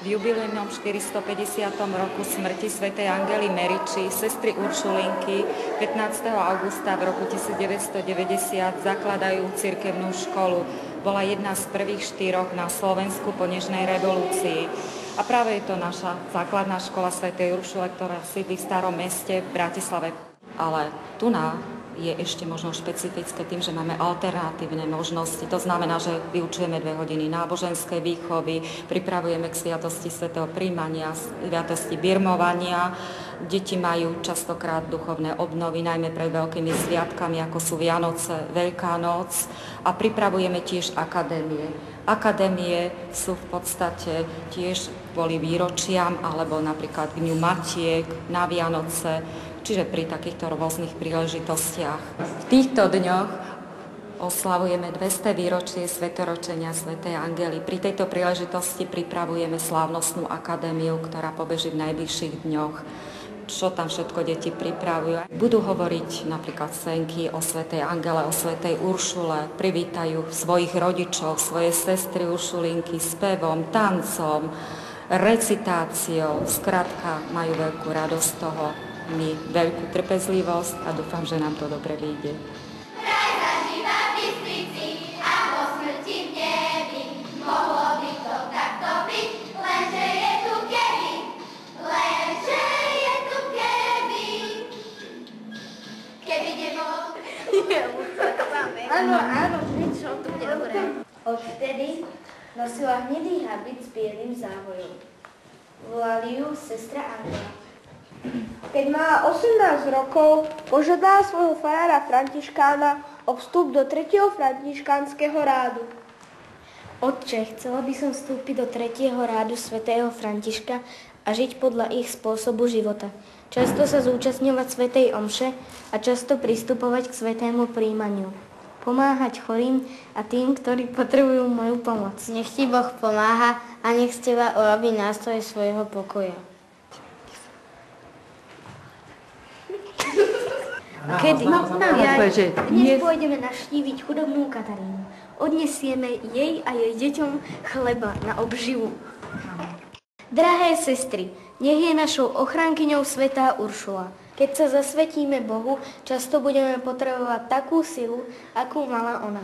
v jubilejnom 450. roku smrti svätej Angely Meriči, sestry Uršulinky, 15. augusta v roku 1990 zakladajú cirkevnú školu. Bola jedna z prvých 4 na Slovensku po nežnej revolúcii. A práve je to naša základná škola svätej Uršule, ktorá sídli v Starom Meste v Bratislave. Ale tu je ešte možno špecifické tým, že máme alternatívne možnosti. To znamená, že vyučujeme 2 hodiny náboženskej výchovy, pripravujeme k sviatosti svätého príjmania, sviatosti birmovania. Deti majú častokrát duchovné obnovy, najmä pred veľkými sviatkami, ako sú Vianoce, Veľká noc. A pripravujeme tiež akadémie. Akadémie sú v podstate tiež kvôli výročiam, alebo napríklad k Dňu Matiek, na Vianoce, čiže pri takýchto rôznych príležitostiach. V týchto dňoch oslavujeme 200 výročie svätoročenia svätej Angely. Pri tejto príležitosti pripravujeme slávnostnú akadémiu, ktorá pobeží v najbližších dňoch. Čo tam všetko deti pripravujú. Budú hovoriť napríklad scénky o svätej Angele, o svätej Uršule, privítajú svojich rodičov, svoje sestry Uršulinky spevom, tancom, recitáciou. Skrátka, majú veľkú radosť z toho, my veľkú trpezlivosť a dúfam, že nám to dobre vyjde. Áno, niečo, to bude dobré. Odvtedy nosila hnedý habit s bielým závojom. Volali ju sestra Angela. Keď mala 18 rokov, požiadala svojho farára Františkána o vstup do 3. františkánskeho rádu. Otče, chcela by som vstúpiť do 3. rádu svätého Františka a žiť podľa ich spôsobu života. Často sa zúčastňovať svätej omše a často pristupovať k svätému príjmaniu. Pomáhať chorým a tým, ktorí potrebujú moju pomoc. Nech ti Boh pomáha a nech z teba urobí nástroj svojho pokoja. Kedy? Dnes pôjdeme navštíviť chudobnú Katarínu. Odnesieme jej a jej deťom chleba na obživu. Drahé sestry, nech je našou ochránkyňou svätá Uršula. Keď sa zasvetíme Bohu, často budeme potrebovať takú silu, akú mala ona.